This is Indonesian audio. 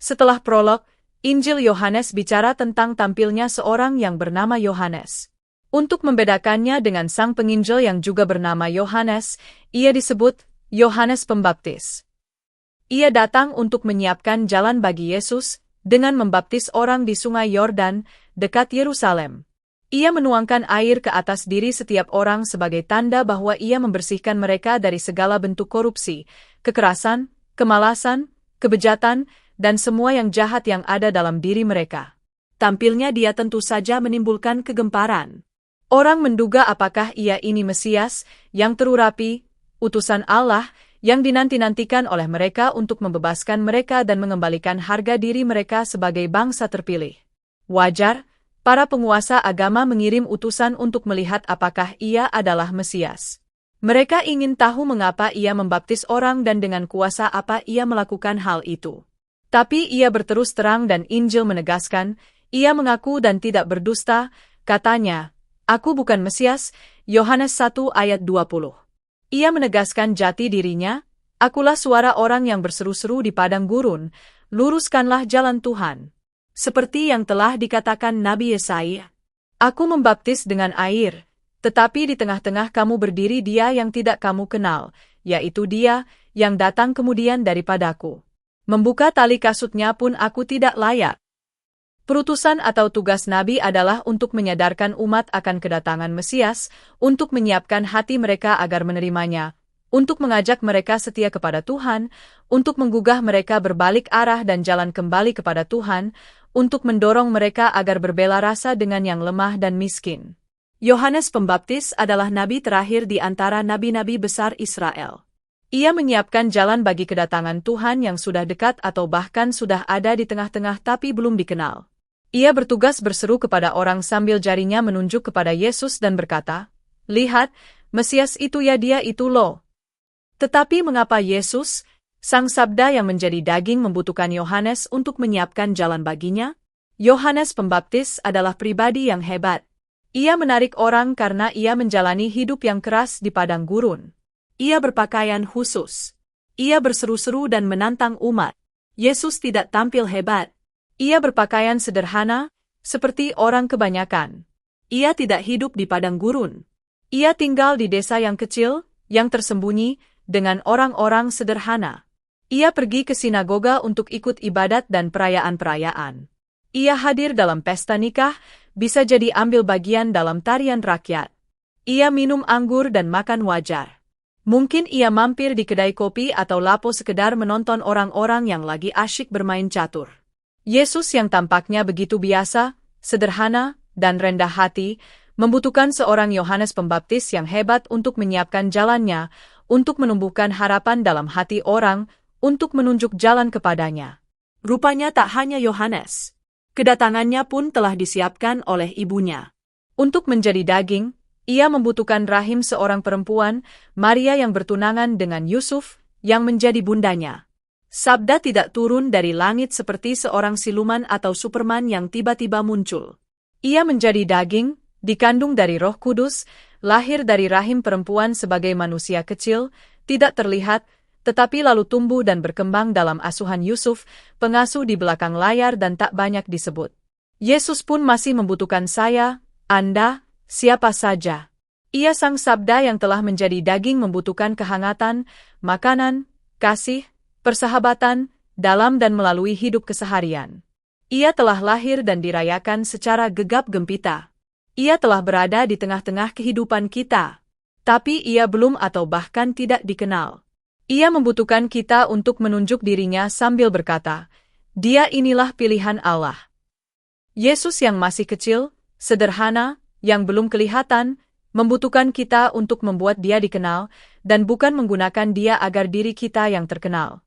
Setelah prolog, Injil Yohanes bicara tentang tampilnya seorang yang bernama Yohanes. Untuk membedakannya dengan sang penginjil yang juga bernama Yohanes, ia disebut Yohanes Pembaptis. Ia datang untuk menyiapkan jalan bagi Yesus dengan membaptis orang di Sungai Yordan, dekat Yerusalem. Ia menuangkan air ke atas diri setiap orang sebagai tanda bahwa ia membersihkan mereka dari segala bentuk korupsi, kekerasan, kemalasan, kebejatan, dan semua yang jahat yang ada dalam diri mereka. Tampilnya dia tentu saja menimbulkan kegemparan. Orang menduga apakah ia ini Mesias, yang terurapi, utusan Allah, yang dinanti-nantikan oleh mereka untuk membebaskan mereka dan mengembalikan harga diri mereka sebagai bangsa terpilih. Wajar, para penguasa agama mengirim utusan untuk melihat apakah ia adalah Mesias. Mereka ingin tahu mengapa ia membaptis orang dan dengan kuasa apa ia melakukan hal itu. Tapi ia berterus terang dan Injil menegaskan, ia mengaku dan tidak berdusta, katanya, "Aku bukan Mesias," Yohanes 1 ayat 20. Ia menegaskan jati dirinya, "Akulah suara orang yang berseru-seru di padang gurun, luruskanlah jalan Tuhan." Seperti yang telah dikatakan Nabi Yesaya, "Aku membaptis dengan air, tetapi di tengah-tengah kamu berdiri dia yang tidak kamu kenal, yaitu dia yang datang kemudian daripadaku. Membuka tali kasutnya pun aku tidak layak." Perutusan atau tugas Nabi adalah untuk menyadarkan umat akan kedatangan Mesias, untuk menyiapkan hati mereka agar menerimanya, untuk mengajak mereka setia kepada Tuhan, untuk menggugah mereka berbalik arah dan jalan kembali kepada Tuhan, untuk mendorong mereka agar berbela rasa dengan yang lemah dan miskin. Yohanes Pembaptis adalah nabi terakhir di antara nabi-nabi besar Israel. Ia menyiapkan jalan bagi kedatangan Tuhan yang sudah dekat atau bahkan sudah ada di tengah-tengah tapi belum dikenal. Ia bertugas berseru kepada orang sambil jarinya menunjuk kepada Yesus dan berkata, "Lihat, Mesias itu ya, dia itu loh." Tetapi mengapa Yesus, Sang Sabda yang menjadi daging, membutuhkan Yohanes untuk menyiapkan jalan baginya? Yohanes Pembaptis adalah pribadi yang hebat. Ia menarik orang karena ia menjalani hidup yang keras di padang gurun. Ia berpakaian khusus. Ia berseru-seru dan menantang umat. Yesus tidak tampil hebat. Ia berpakaian sederhana, seperti orang kebanyakan. Ia tidak hidup di padang gurun. Ia tinggal di desa yang kecil, yang tersembunyi, dengan orang-orang sederhana. Ia pergi ke sinagoga untuk ikut ibadat dan perayaan-perayaan. Ia hadir dalam pesta nikah, bisa jadi ambil bagian dalam tarian rakyat. Ia minum anggur dan makan wajar. Mungkin ia mampir di kedai kopi atau lapo sekedar menonton orang-orang yang lagi asyik bermain catur. Yesus yang tampaknya begitu biasa, sederhana, dan rendah hati, membutuhkan seorang Yohanes Pembaptis yang hebat untuk menyiapkan jalannya, untuk menumbuhkan harapan dalam hati orang, untuk menunjuk jalan kepadanya. Rupanya tak hanya Yohanes. Kedatangannya pun telah disiapkan oleh ibunya. Untuk menjadi daging, ia membutuhkan rahim seorang perempuan, Maria yang bertunangan dengan Yusuf, yang menjadi bundanya. Sabda tidak turun dari langit seperti seorang siluman atau Superman yang tiba-tiba muncul. Ia menjadi daging, dikandung dari Roh Kudus, lahir dari rahim perempuan sebagai manusia kecil, tidak terlihat, tetapi lalu tumbuh dan berkembang dalam asuhan Yusuf, pengasuh di belakang layar dan tak banyak disebut. Yesus pun masih membutuhkan saya, Anda, siapa saja. Ia Sang Sabda yang telah menjadi daging membutuhkan kehangatan, makanan, kasih, persahabatan, dalam dan melalui hidup keseharian. Ia telah lahir dan dirayakan secara gegap gempita. Ia telah berada di tengah-tengah kehidupan kita. Tapi ia belum atau bahkan tidak dikenal. Ia membutuhkan kita untuk menunjuk dirinya sambil berkata, "Dia inilah pilihan Allah." Yesus yang masih kecil, sederhana, yang belum kelihatan, membutuhkan kita untuk membuat dia dikenal, dan bukan menggunakan dia agar diri kita yang terkenal.